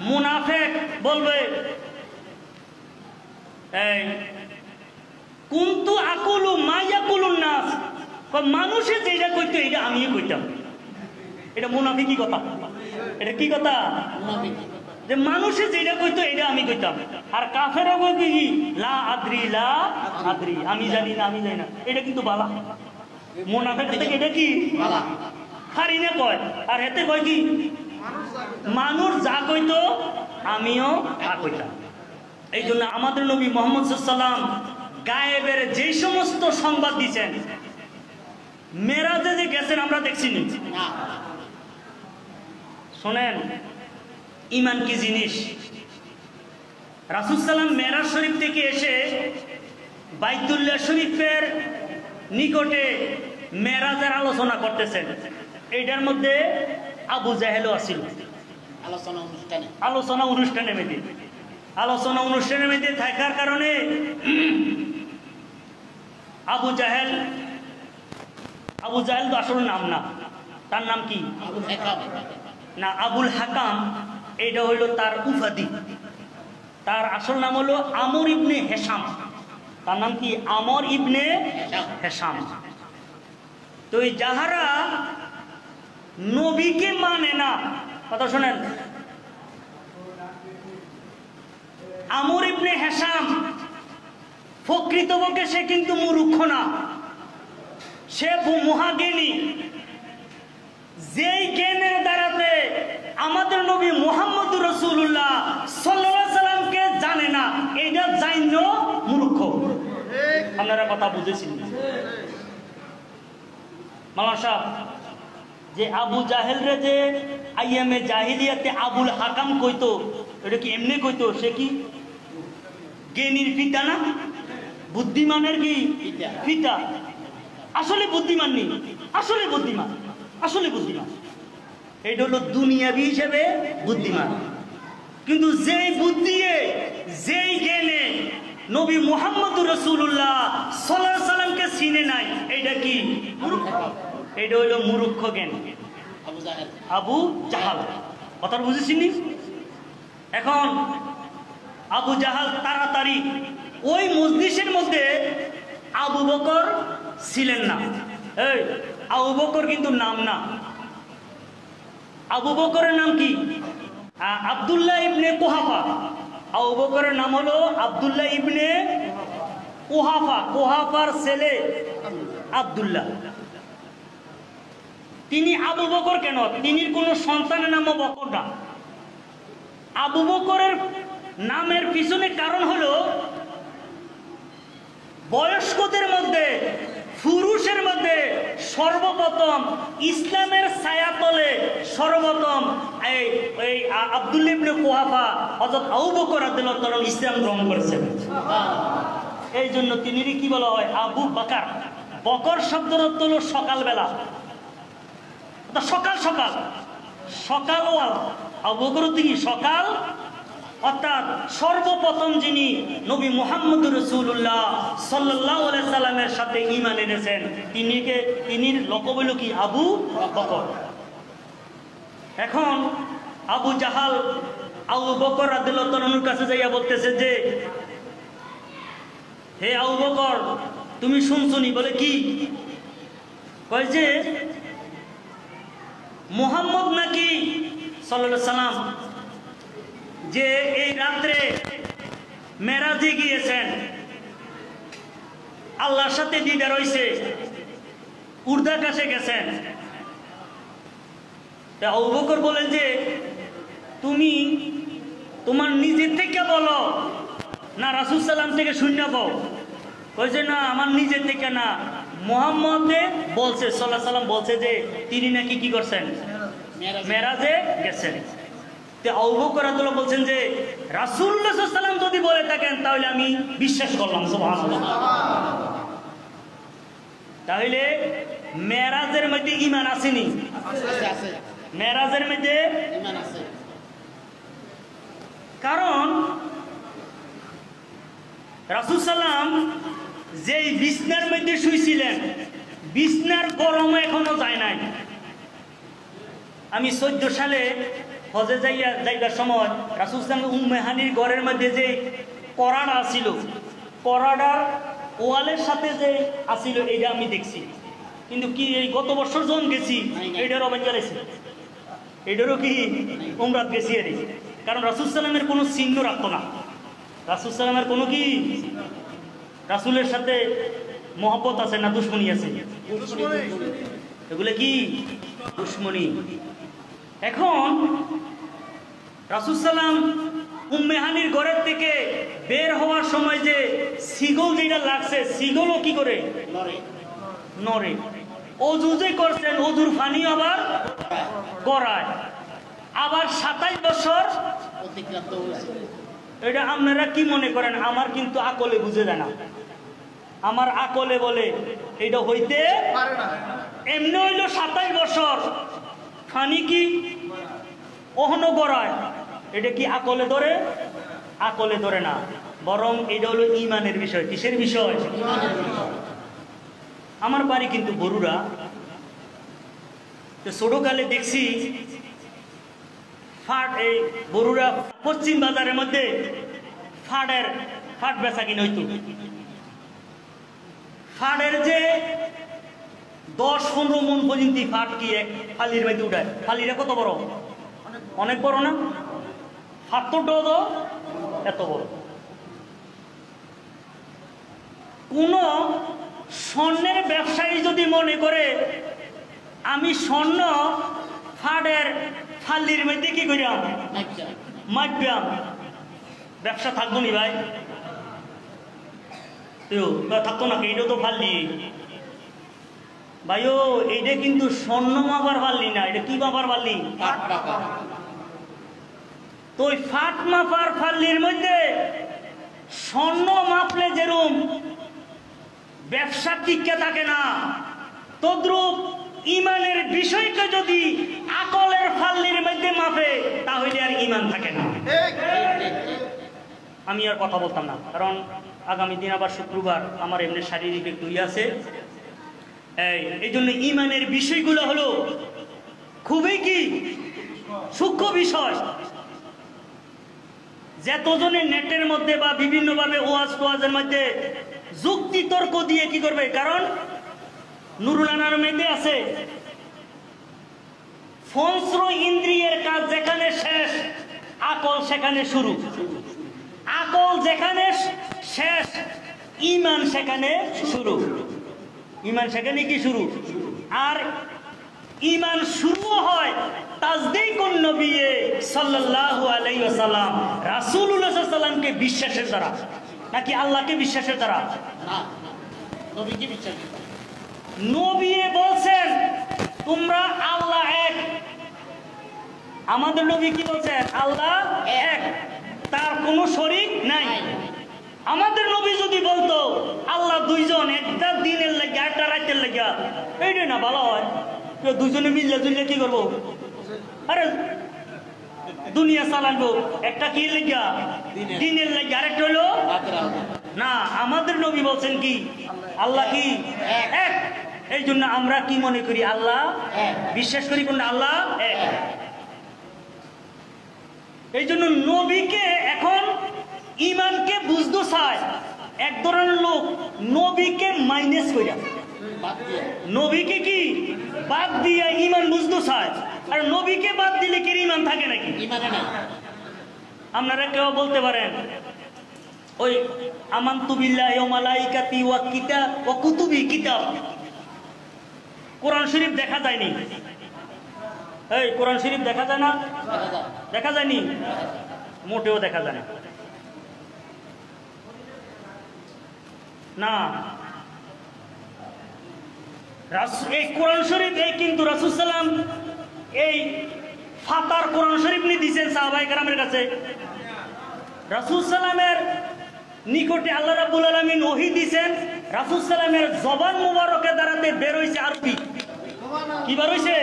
Speaker 1: মুনাফিক বলবে এই কুনতু আকুলু মা ইয়াকুলুন নাস, মানুষে যেটা কইতো এটা আমিও কইতাম। এটা মুনাফিকি কথা। এটা কি কথা? যে মানুষে যেটা কইতো এটা আমি কইতাম। আর কাফেরও কই কি লা আদ্রি, লা আদ্রি, আমি জানি না, আমি জানি না। এটা কিন্তু বালা। মুনাফিক থেকে এটা কি বালা হারি না কয়, আর এতে কয় কি মানুষ যা কইতো আমিও তা কইতাম। এই জন্য আমাদের নবী মুহাম্মদ সাল্লাল্লাহু আলাইহি সাল্লাম গায়েবের যে সমস্ত সংবাদ দিয়েছেন, মেরাজে যে গেছেন আমরা দেখছি নি। শোনেন ঈমান কি জিনিস। রাসূল সাল্লাম মেরাজ শরীফ থেকে এসে বাইতুল্লাহ শরীফের নিকটে মেরাজের আলোচনা করতেছেন। এইটার মধ্যে আবু জাহেলও আছিল আলোচনা অনুষ্ঠানের মধ্যে থাকার কারণে আবু জাহেল তো আসল নাম না, তার নাম কি না আবুল হাকাম, এটা হইল তার উপাধি। তার আসল নাম হলো আমর ইবনে হেশাম। তার নাম কি? আমর ইবনে হেশাম। তো এই যাহারা নবীকে মানে না, কথা শোনেন, আমর ইবনে হেশাম প্রকৃতপক্ষে সে কিন্তু মূর্খ না, সে মহাজ্ঞানী। যেই জ্ঞানের দ্বারাতে আমাদের নবী মুহাম্মদুর রাসূলুল্লাহ সাল্লাল্লাহু আলাইহি সাল্লামকে জানে না, এইটা জাইন্য মূর্খ। আপনারা কথা বুঝেছেন? মাওলানা সাহেব, যে আবু জাহেল রে যে আইয়ামে জাহিলিয়াতে আবুল হাকাম কইতো, এটা কি এমনি কইতো? সে কি জ্ঞানীর পিতা না? বুদ্ধিমানের কি পিতা? আসলে বুদ্ধিমান নেই, আসলে বুদ্ধিমান, আসলে বুদ্ধিমান। এটা হলো দুনিয়াবি হিসেবে বুদ্ধিমান। কিন্তু যেই বুদ্ধি, যেই জ্ঞানে নবী মুহাম্মদুর রাসূলুল্লাহ সাল্লাল্লাহু আলাইহি সাল্লামকে চিনে নাই, এটা কি? এটা হলো মূর্খ জ্ঞান, আবু জাহাল। কথা বুঝেছিনি? এখন আবু জাহাল তাড়াতাড়ি ওই মজলিসের মধ্যে আবু বকর ছিলেন না। এই আবু বকর কিন্তু নাম না, আবু বকরের নাম কি? আব্দুল্লাহ ইবনে কুহাফা। আবু বকরের নাম হলো আব্দুল্লাহ ইবনে কুহাফা, কুহাফার ছেলে আব্দুল্লাহ। তিনি আবু বকর কেন? তিনি কোনো সন্তানের নামও বকর না। আবু বকরের নামের পিছনে কারণ হলো বয়স্কদের মধ্যে, পুরুষের মধ্যে সর্বপ্রথম ইসলামের ছায়াতলে সর্বপ্রথম এই আব্দুল্লাহ ইবনে কুহাফা হযরত আবু বকর রাদিয়াল্লাহু তাআলা ইসলাম গ্রহণ করেছেন। এই জন্য তিনি কি বলা হয়? আবু বকর। বকর শব্দের অর্থ হলো সকালবেলা, সকাল সকাল সকাল। আবু বকর কি সকাল, অর্থাৎ সর্বপ্রথম যিনি নবী মুহাম্মদুর রাসূলুল্লাহ সাল্লাল্লাহু আলাইহি সাল্লামের সাথে ঈমান এনেছেন, তিনির লকব হলো কি? আবু বকর। এখন আবু জাহাল আবু বকর রাদিয়াল্লাহু তাআলার কাছে যাইয়া বলতেছে যে, হে আবু বকর, তুমি শুনছনি? বলে কি? কয় যে মুহাম্মদ নাকি সাল্লাল্লাহু আলাইহি সাল্লাম যে এই রাত্রে মেরাজে গিয়েছেন, আল্লাহর সাথে দিদার হইছে, উর্ধ্বাকাশে গেছেন। তা আবু বকর বলেন যে, তুমি তোমার নিজের থেকে বলো না রাসূল সাল্লাম থেকে শুনে পাও? কইছে না, আমার নিজের থেকে না, মুহাম্মদে বলছে, সাল্লাল্লাহু আলাইহি সাল্লাম বলছে যে তিনি নাকি কি করছেন? মেরাজে গেছেন। আবু বকর রাদিয়াল্লাহু বলছেন যে রাসূলুল্লাহ সাল্লাল্লাহু আলাইহি ওয়াসাল্লাম যদি বলে থাকেন তাহলে আমি বিশ্বাস করলাম। সুবহানাল্লাহ। তাহলে মেরাজের মধ্যে ঈমান আসেনি? আছে। মেরাজের মধ্যে ঈমান আছে, কারণ রাসূল সাল্লাম যেই বিছনার মধ্যে শুইছিলেন, বিছনার গরম এখনো যায় নাই। আমি 14 সালে হজে যাইবার সময় রাসূল সাল্লাল্লাহু উম্মে হানির ঘরের মধ্যে যে করাড়া ছিল, করাড়ার ওয়ালের সাথে যে আসিল, এইটা আমি দেখছি। কিন্তু কি এই গত বছর যখন গেছি এইটারও অবাক গেছে, এইটারও কি উমরাত গেছি আর, কারণ রাসূল সাল্লামের কোনো চিহ্ন রাখতো না। রাসূল সাল্লামের কোনো কি, রাসূলের সাথে মহব্বত আছে না দুশ্মনী আছে? এগুলো কি দুশ্মনী। এখন রাসূল সাল্লাম উম্মে হানির ঘরের থেকে বের হওয়ার সময় যে সিগল যেটা লাগছে, সিগলও কি করে নড়ে। অজু যে করছেন, অজুর পানি আবার গড়ায়, আবার 27 বছর অতিক্রান্ত হয়েছে। এটা আপনারা কি মনে করেন? আমার কিন্তু আকলে বুঝে যায় না, আমার আকলে বলে এটা হইতে পারে না। এমনি হইল 27 বছর ফানি কি ওহনো গড়ায়, এটা কি আকলে ধরে? আকলে ধরে না, বরং এটা হলো ঈমানের বিষয়। কিসের বিষয়? আমার বাড়ি কিন্তু বরুড়া। তো ছোটকালে দেখছি ফাট, এই বরুড়া পশ্চিম বাজারের মধ্যে ফাট বেচা কিনে হইতো। ফাটের যে 10-15 মন পর্যন্ত ফাট কি এক ফালির মধ্যে উঠায়, ফালিটা কত বড়? অনেক বড় না? ফাটটা তো এত বড়। কোন স্বর্ণের ব্যবসায়ী যদি মনে করে আমি স্বর্ণ ফাটের ফালির মধ্যে কি করিয়াম মাইপাম, ব্যবসা থাকবো নি ভাই? থাকতো না, এইটাও তো ফাললি ভাইও, এইটা কিন্তু স্বর্ণ মাপার পারলি না, এটা কি মাপার পারলি? তো ওই ফাট মাপার ফাল্লির মধ্যে স্বর্ণ মাপলে যেরকম ব্যবসা টিকে থাকে না, তদ্রূপ ইমানের বিষয়কে যদি আকলের ফাল্লির মধ্যে মাপে তাহলে আর ইমান থাকে না। আমি আর কথা বলতাম না, কারণ আগামী দিন আবার শুক্রবার আমার এমনি শারীরিক একটু আছে। এই জন্য ইমানের বিষয়গুলো হলো খুবই কি সূক্ষ্ম বিষয়। যতজনে নেটের মধ্যে বা বিভিন্ন ভাবে ওয়াজের মধ্যে যুক্তি তর্ক দিয়ে কি করবে, কারণ নুরুল আনার মধ্যে আছে পঞ্চ ইন্দ্রিয়ের কাজ যেখানে শেষ আকল সেখানে শুরু, আকল যেখানে শেষ ইমান সেখানে শুরু, ইমান সেখানে কি শুরু। আর ইমান শুরু হয় তাসদীকুন নবী সাল্লাল্লাহু আলাইহি ওয়াসাল্লাম, রাসূলুল্লাহ সাল্লাল্লাহু আলাইহি ওয়াসাল্লামকে বিশ্বাসের দ্বারা, নাকি আল্লাহকে বিশ্বাসের দ্বারা? না, নবীকে বিশ্বাস। নবী বলছেন তোমরা আল্লাহ এক। আমাদের নবী কি বলছেন? আল্লাহ এক, তার কোনো শরীক নাই। আমাদের নবী যদি বলতো আল্লাহ দুইজন, একটা দিনের লাগে একটা রাতের লাগে, এইটাই না ভালো হয়? দুইজনে মিললে দুইলে কি করবো? আরে দুনিয়া চালাবো, একটা কি লেগা দিনের লাগে, আরেকটা হলো না। আমাদের নবী বলছেন কি আল্লাহ কি এক। এই জন্য আমরা কি মনে করি? আল্লাহ বিশ্বাস করি কোনটা? আল্লাহ এক। এই জন্য নবীকে এখন ইমানকে বুঝতে চায় এক ধরনের লোক, নবীকে মাইনাস করিয়া, নবীকে কি বাদ দিয়া ইমান বুঝতে চায়। আর নবীকে বাদ দিলে কি ইমান থাকে নাকি? আপনারা কেউ বলতে পারেন ওই আমানতু বিল্লাহি ওয়া মালাইকাতি ওয়া কিতাব ওয়া কুতুবি কিতাব, কোরআন শরীফ দেখা যায়নি? এই কোরআন শরীফ দেখা যায় না? দেখা যায়নি, মোটেও দেখা যায় না। এই কোরআন শরীফ এই কিন্তু রাসূল সাল্লাম এই ফাতার কোরআন শরীফ নিয়ে দিয়েছেন সাহাবায়ে কেরামের কাছে। রাসূল সাল্লামের নিকটে আল্লাহ রাব্বুল আলামিন ওহী দিয়েছেন, রাসূল সাল্লামের জবান মুবারকের দ্বারাতে বের হইছে আরবি। কি বের হইছে?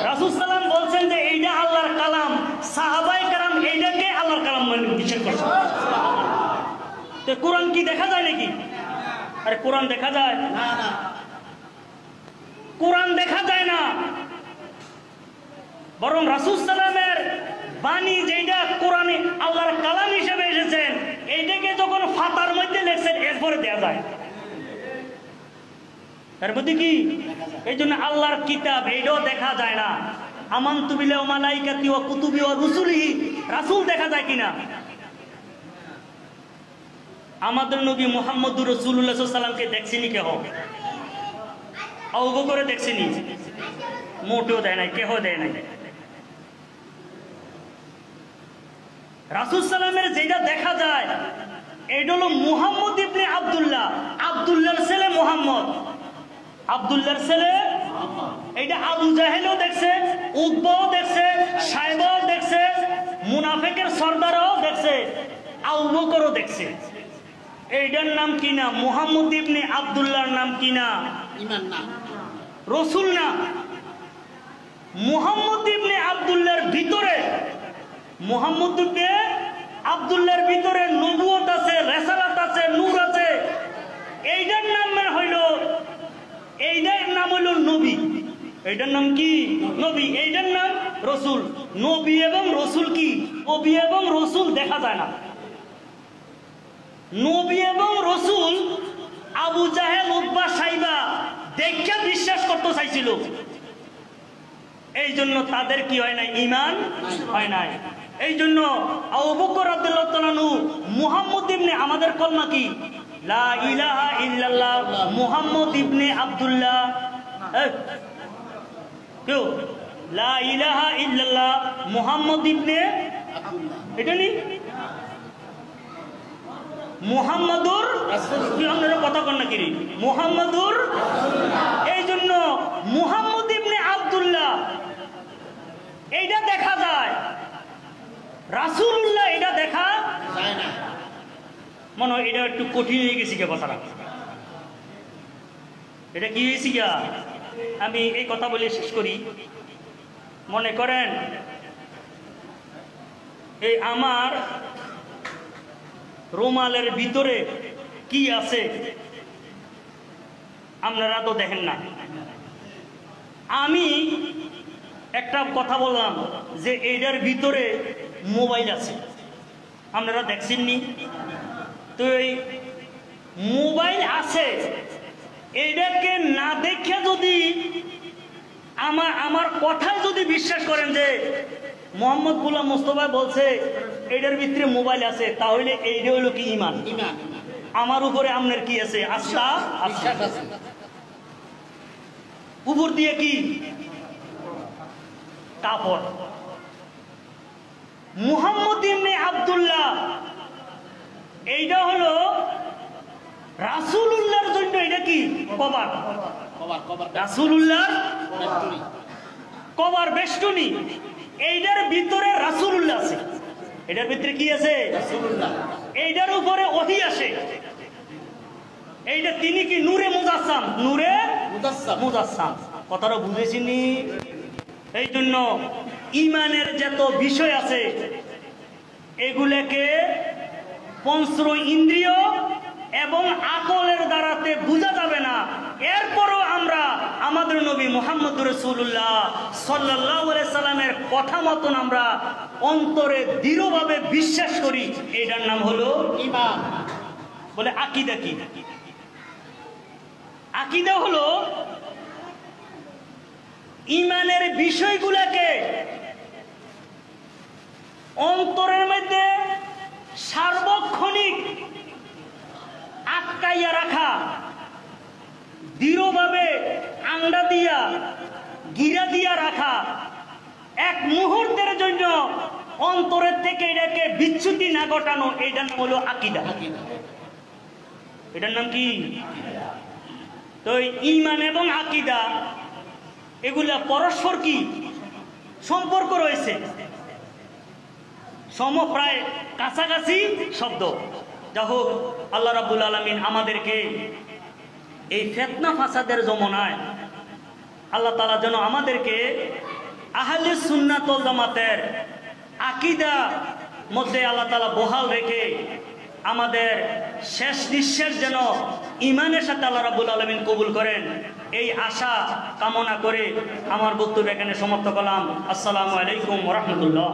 Speaker 1: রাসূল সাল্লাম বলছেন যে এইটা আল্লাহর কালাম, সাহাবায়ে কেরাম এইটাকে আল্লাহর কালাম মানে বিশ্বাস করছে। তো কোরআন কি দেখা যায় নাকি? আরে কোরআন দেখা যায় না, না কোরআন দেখা যায় না, বরং রাসূল সাল্লামের বাণী যেটা কোরআনে আল্লাহর কালাম হিসেবে এসেছেন, এইটাকে যখন ফাতার মধ্যে লেখছেন এরপরে দেয়া যায়। তার মধ্যে কি এই জন্য আল্লাহর কিতাব এইটাও দেখা যায় না। আমানতু বিল্লাহি ওয়া মালাইকাতি ওয়া কুতুবি ওয়া রুসুলিহি, রাসূল দেখা যায় কিনা? আমাদের নবী মুহাম্মদুর রাসূলুল্লাহ সাল্লাল্লাহু আলাইহি ওয়াসাল্লামকে দেখছিনি কেহ? আবু বকর দেখছিনি? মোটেও দেয় নাই, কেহ দেয় নাই। রাসূল সাল্লামের যেটা দেখা যায় এটা হলো মুহাম্মদ ইবনে আব্দুল্লাহ, আব্দুল্লাহর ছেলে মুহাম্মদ, আব্দুল্লাহর ছেলে। এইটা আবু জাহেলও দেখছে, উতবাও দেখছে, সাইবাও দেখছে, মুনাফিকের সর্দারও দেখছে, আবু বকরও দেখছে। এইটার নাম কি না? মুহাম্মদ ইবনে আব্দুল্লাহর নাম কি না? ইমান না, রাসূল না। মুহাম্মদ ইবনে আব্দুল্লাহর ভিতরে, মুহাম্মদ ইবনে আব্দুল্লাহর ভিতরে নবুয়ত আছে, রিসালাত আছে, নূর আছে। এইটার নাম হইল, এইটার নাম হইল নবী। এইটার নাম কি? নবী। এইটার নাম রাসূল। নবী এবং রাসূল কি? নবী এবং রাসূল দেখা যায় না। নবী এবং রাসূল আবু জাহেল উতবা সাইবা দেখে বিশ্বাস করতে চাইছিল, এই জন্য তাদের কি হয় নাই? ঈমান হয় নাই। এই জন্য আবু বকর রাদিয়াল্লাহু তাআলা আনহু মুহাম্মদ ইবনে, আমাদের কলমা কি? লা ইলাহা ইল্লাল্লাহ মুহাম্মদ ইবনে আব্দুল্লাহ। কেউ লা ইলাহা ইল্লাল্লাহ মুহাম্মদ ইবনে এটা নি মুহাম্মাদুর রাসূলুল্লাহ। আপনারা কথা কন না কি মুহাম্মাদুর? এই জন্য মুহাম্মদ ইবনে আব্দুল্লাহ এইটা দেখা যায়, রাসূলুল্লাহ এটা দেখা যায় না। মনে হয় এটা একটু কঠিন হয়ে গেছে কে কথাটা? এটা কি হয়েছে গা? আমি এই কথা বলে শেষ করি। মনে করেন এই আমার রুমালের ভিতরে কি আছে আপনারা তো দেখেন না। আমি একটা কথা বললাম যে এইটার ভিতরে মোবাইল আছে, আপনারা দেখছেননি? তো এই মোবাইল আছে, এইটাকে না দেখে যদি আমার কথায় যদি বিশ্বাস করেন যে মোহাম্মদ গোলাম মোস্তফা বলছে এটার ভিতরে মোবাইল আছে, তাহলে এইটা হলো কি? ঈমান। আমার উপরে আপনার কি আছে? আস্থা, বিশ্বাস আছে। উপর দিয়ে কি? কাপড়। মুহাম্মদ ইবনে আব্দুল্লাহ এইটা হলো রাসূলুল্লাহর জন্য এটা কি? কভার। রাসূলুল্লাহর কভার, বেষ্টনী। এইটার ভিতরে রাসূলুল্লাহ আছে। এটার ভিতরে কি আছে? রাসূলুল্লাহ। এইটার উপরে ওহী আসে। এইটা তিনি কি? নূরে মুজাসসাম। নূরে মুজাসসাম। কথাটা বুঝেছিনি? এই জন্য ঈমানের যত বিষয় আছে এগুলোকে পঞ্চ ইন্দ্রিয় এবং আকলের দ্বারাতে বোঝা যাবে না। এরপরও আমরা আমাদের নবী মুহাম্মদ রাসূলুল্লাহ সাল্লাল্লাহু আলাইহি সাল্লামের কথা মতন আমরা অন্তরে দৃঢ়ভাবে বিশ্বাস করি। এটার নাম হলো ঈমান। বলে আকীদা কি? আকীদা হলো ঈমানের বিষয়গুলোকে অন্তরের মধ্যে সার্বক্ষণিক আটকাইয়া রাখা, দৃঢ়ভাবে আংড়া দিয়া গিরা দিয়া রাখা, এক মুহূর্তের জন্য অন্তরের থেকে এটাকে বিচ্যুতি না ঘটানো, এটার নাম হলো আকীদা। এটার নাম কি? তো ঈমান এবং আকীদা এগুলা পরস্পর কি সম্পর্ক রয়েছে, সমপ্রায় কাছাকাছি শব্দ। যা হোক, আল্লাহ রাব্বুল আলামিন আমাদেরকে এই ফিতনা ফাসাদের জমানায় আল্লাহ তাআলা যেন আমাদেরকে আহলে সুন্নাত ওয়াল জামাতের আকীদা মধ্যে আল্লাহ তাআলা বহাল রেখে আমাদের শেষ নিঃশ্বাস যেন ঈমানের সাথে আল্লাহ রাব্বুল আলামিন কবুল করেন, এই আশা কামনা করে আমার বক্তব্য এখানে সমাপ্ত করলাম। আসসালামু আলাইকুম ওয়া রাহমাতুল্লাহ।